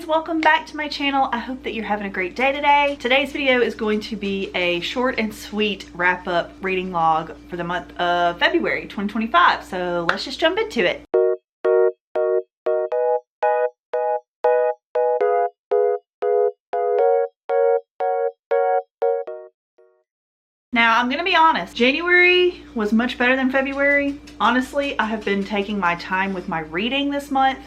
friends, welcome back to my channel. I hope that you're having a great day today. Today's video is going to be a short and sweet wrap-up reading log for the month of February 2025. So let's just jump into it. Now, I'm gonna be honest, January was much better than February. Honestly, I have been taking my time with my reading this month.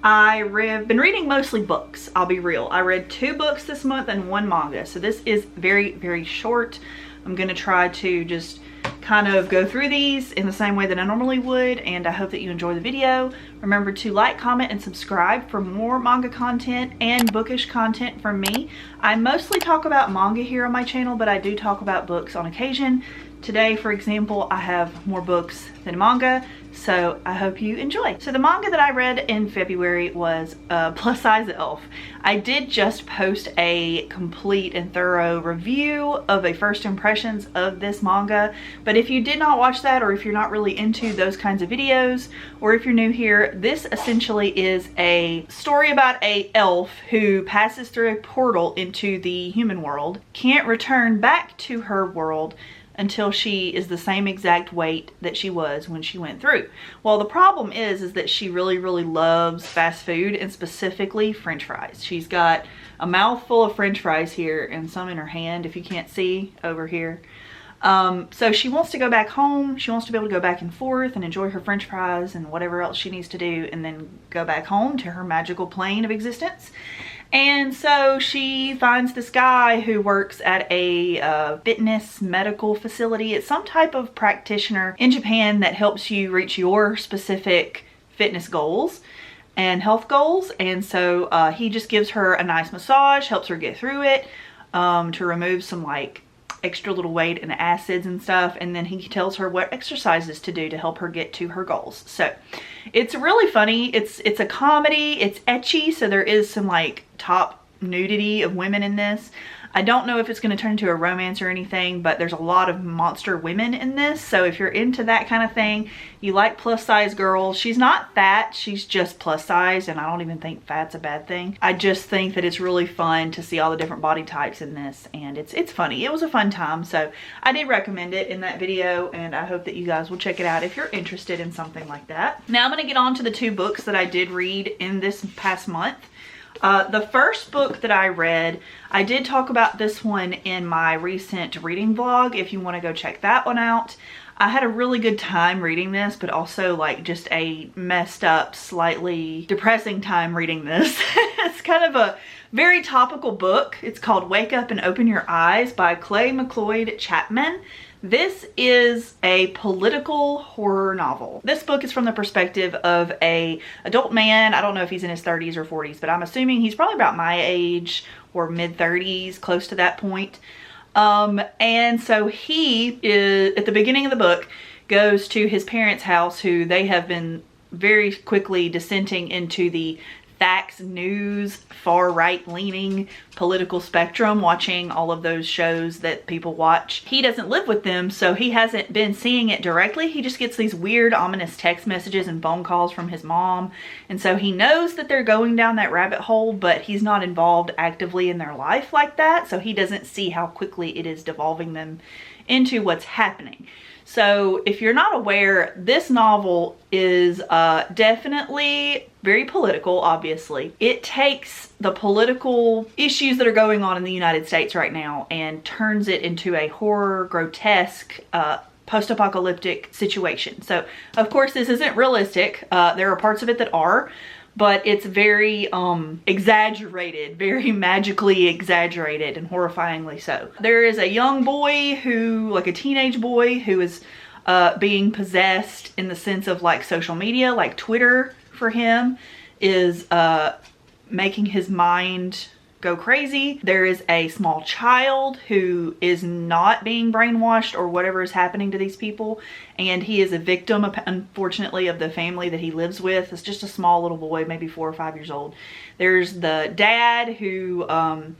I've been reading mostly books, I'll be real. I read 2 books this month and 1 manga, so this is very, very short. I'm gonna try to just kind of go through these in the same way that I normally would, and I hope that you enjoy the video. Remember to like, comment, and subscribe for more manga content and bookish content from me. I mostly talk about manga here on my channel, but I do talk about books on occasion. Today, for example, I have more books than manga, so I hope you enjoy. So the manga that I read in February was Plus Size Elf. I did just post a complete and thorough review of a first impressions of this manga, but if you did not watch that, or if you're not really into those kinds of videos, or if you're new here, this essentially is a story about a elf who passes through a portal into the human world, can't return back to her world until she is the same exact weight that she was when she went through. Well, the problem is that she really, really loves fast food, and specifically French fries. She's got a mouthful of French fries here and some in her hand, if you can't see over here. So she wants to go back home. She wants to be able to go back and forth and enjoy her French fries and whatever else she needs to do, and then go back home to her magical plane of existence. And so she finds this guy who works at a fitness medical facility. It's some type of practitioner in Japan that helps you reach your specific fitness goals and health goals. And so he just gives her a nice massage, helps her get through it, to remove some like extra little weight and acids and stuff, and then he tells her what exercises to do to help her get to her goals. So it's really funny. It's a comedy. It's ecchi, so there is some like top nudity of women in this. I don't know if it's going to turn into a romance or anything, but there's a lot of monster women in this. So if you're into that kind of thing, you like plus size girls. She's not fat, she's just plus size, and I don't even think fat's a bad thing. I just think that it's really fun to see all the different body types in this, and it's funny. It was a fun time, so I did recommend it in that video, and I hope that you guys will check it out if you're interested in something like that. Now I'm going to get on to the 2 books that I did read in this past month. The first book that I read, I did talk about this one in my recent reading vlog, if you want to go check that one out. I had a really good time reading this, but also like just a messed up, slightly depressing time reading this. It's kind of a very topical book. It's called Wake Up and Open Your Eyes by Clay McLeod Chapman. This is a political horror novel. This book is from the perspective of a adult man. I don't know if he's in his 30s or 40s, but I'm assuming he's probably about my age or mid 30s, close to that point. And so he is, at the beginning of the book, goes to his parents' house, who they have been very quickly dissenting into the facts, news, far right leaning political spectrum, watching all of those shows that people watch. He doesn't live with them, so he hasn't been seeing it directly. He just gets these weird, ominous text messages and phone calls from his mom. And so he knows that they're going down that rabbit hole, but he's not involved actively in their life like that. So he doesn't see how quickly it is devolving them into what's happening. So if you're not aware, this novel is definitely very political, obviously. It takes the political issues that are going on in the United States right now and turns it into a horror, grotesque, post-apocalyptic situation. So of course this isn't realistic. There are parts of it that are, but it's very exaggerated, very magically exaggerated, and horrifyingly so. There is a young boy who, like a teenage boy, who is being possessed in the sense of like social media, like Twitter for him is making his mind go crazy. There is a small child who is not being brainwashed or whatever is happening to these people, and he is a victim, unfortunately, of the family that he lives with. It's just a small little boy, maybe 4 or 5 years old. There's the dad who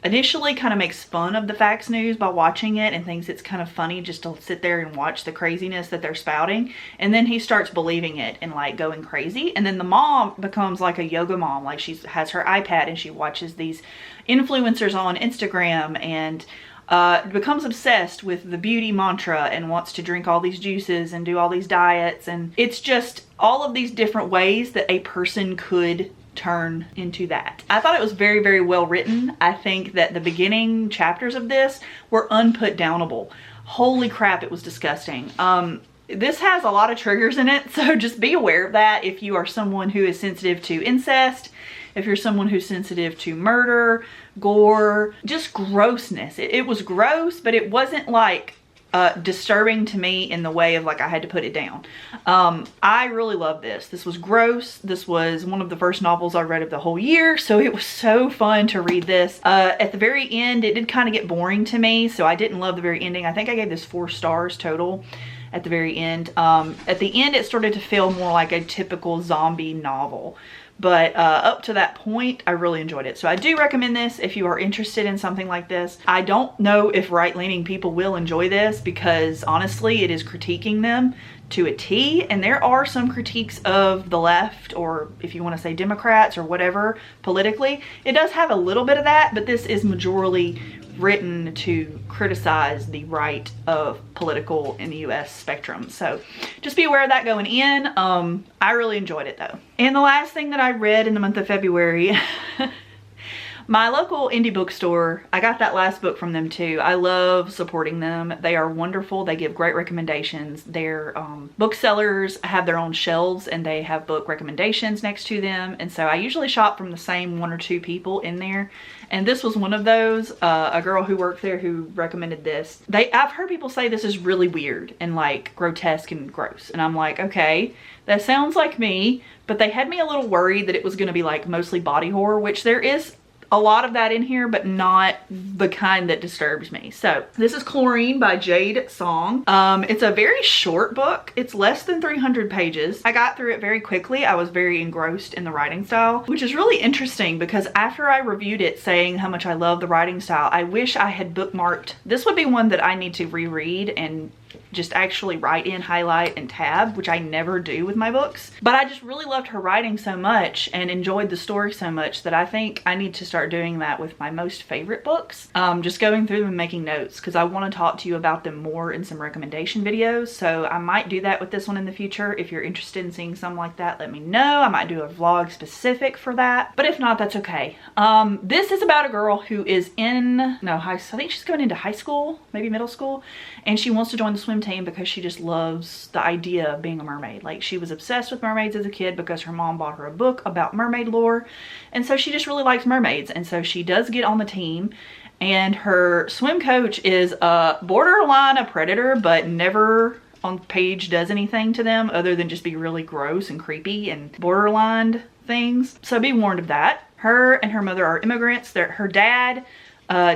initially kind of makes fun of the Fax News by watching it and thinks it's kind of funny just to sit there and watch the craziness that they're spouting. And then he starts believing it and like going crazy. And then the mom becomes like a yoga mom. Like she has her iPad and she watches these influencers on Instagram and becomes obsessed with the beauty mantra and wants to drink all these juices and do all these diets. And it's just all of these different ways that a person could turn into that. I thought it was very, very well written. I think that the beginning chapters of this were unputdownable. Holy crap, it was disgusting. This has a lot of triggers in it, so just be aware of that if you are someone who is sensitive to incest, if you're someone who's sensitive to murder, gore, just grossness. It was gross, but it wasn't like disturbing to me in the way of like I had to put it down. I really love this. This was gross. This was one of the first novels I read of the whole year, so it was so fun to read this. At the very end, it did kind of get boring to me, so I didn't love the very ending. I think I gave this 4 stars total at the very end. At the end, it started to feel more like a typical zombie novel. But up to that point, I really enjoyed it. So I do recommend this if you are interested in something like this. I don't know if right-leaning people will enjoy this because honestly, it is critiquing them to a T. And there are some critiques of the left, or if you want to say Democrats or whatever politically. It does have a little bit of that, but this is majorly written to criticize the right of political in the US spectrum. So just be aware of that going in. I really enjoyed it though. And the last thing that I read in the month of February, my local indie bookstore, I got that last book from them too. I love supporting them. They are wonderful. They give great recommendations. Their booksellers have their own shelves and they have book recommendations next to them. And so I usually shop from the same 1 or 2 people in there. And this was one of those, a girl who worked there who recommended this. I've heard people say this is really weird and like grotesque and gross. And I'm like, okay, that sounds like me. But they had me a little worried that it was going to be like mostly body horror, which there is a lot of that in here, but not the kind that disturbs me. So this is Chlorine by Jade Song. It's a very short book. It's less than 300 pages. I got through it very quickly. I was very engrossed in the writing style, which is really interesting because after I reviewed it saying how much I love the writing style, I wish I had bookmarked. This would be one that I need to reread and just actually write in, highlight, and tab, which I never do with my books. But I just really loved her writing so much and enjoyed the story so much that I think I need to start doing that with my most favorite books. Just going through them and making notes because I want to talk to you about them more in some recommendation videos. So I might do that with this one in the future. If you're interested in seeing something like that, let me know. I might do a vlog specific for that. But if not, that's okay. This is about a girl who is I think she's going into high school, maybe middle school, and she wants to join the swim team because she just loves the idea of being a mermaid. Like she was obsessed with mermaids as a kid because her mom bought her a book about mermaid lore, and so she just really likes mermaids. And so she does get on the team, and her swim coach is borderline a predator, but never on page does anything to them other than just be really gross and creepy and borderline things. So be warned of that. Her and her mother are immigrants. Her dad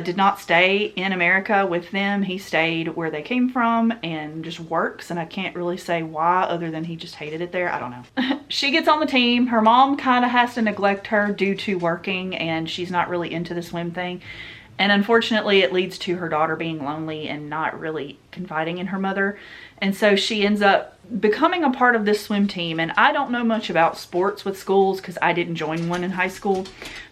did not stay in America with them. He stayed where they came from and just works, and I can't really say why other than he just hated it there. I don't know. She gets on the team. Her mom kind of has to neglect her due to working, and she's not really into the swim thing. And unfortunately, it leads to her daughter being lonely and not really confiding in her mother. And so she ends up becoming a part of this swim team. And I don't know much about sports with schools because I didn't join one in high school.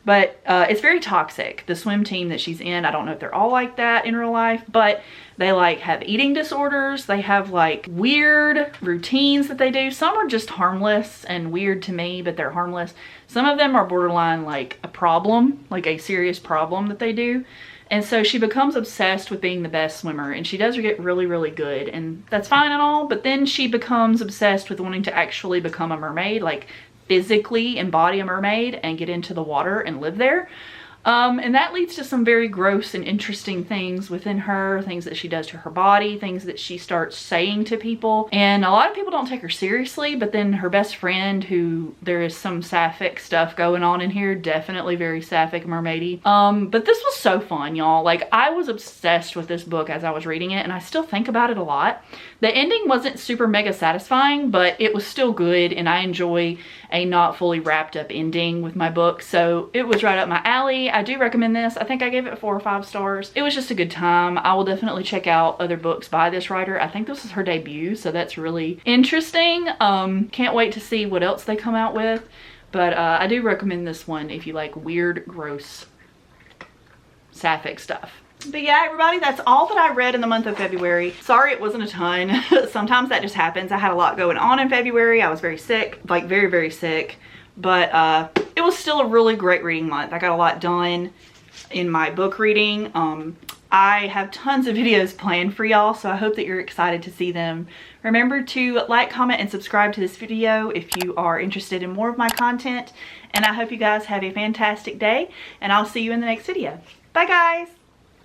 But it's very toxic. The swim team that she's in, I don't know if they're all like that in real life, but they like have eating disorders. They have like weird routines that they do. Some are just harmless and weird to me, but they're harmless. Some of them are borderline like a problem, like a serious problem that they do. And so she becomes obsessed with being the best swimmer, and she does get really, really good, and that's fine and all, but then she becomes obsessed with wanting to actually become a mermaid, like physically embody a mermaid and get into the water and live there. And that leads to some very gross and interesting things within her, things that she does to her body, things that she starts saying to people. And a lot of people don't take her seriously, but then her best friend, who there is some sapphic stuff going on in here, definitely very sapphic, mermaidy. But this was so fun, y'all. Like, I was obsessed with this book as I was reading it, and I still think about it a lot. The ending wasn't super mega satisfying, but it was still good, and I enjoy a not fully wrapped up ending with my book, so it was right up my alley. I do recommend this. I think I gave it 4 or 5 stars. It was just a good time. I will definitely check out other books by this writer. I think this is her debut, so that's really interesting. Can't wait to see what else they come out with, but I do recommend this one if you like weird, gross, sapphic stuff. But yeah, everybody, that's all that I read in the month of February. Sorry it wasn't a ton. Sometimes that just happens. I had a lot going on in February. I was very sick, like very, very sick. But it was still a really great reading month. I got a lot done in my book reading. I have tons of videos planned for y'all, so I hope that you're excited to see them. Remember to like, comment, and subscribe to this video if you are interested in more of my content. And I hope you guys have a fantastic day, and I'll see you in the next video. Bye, guys.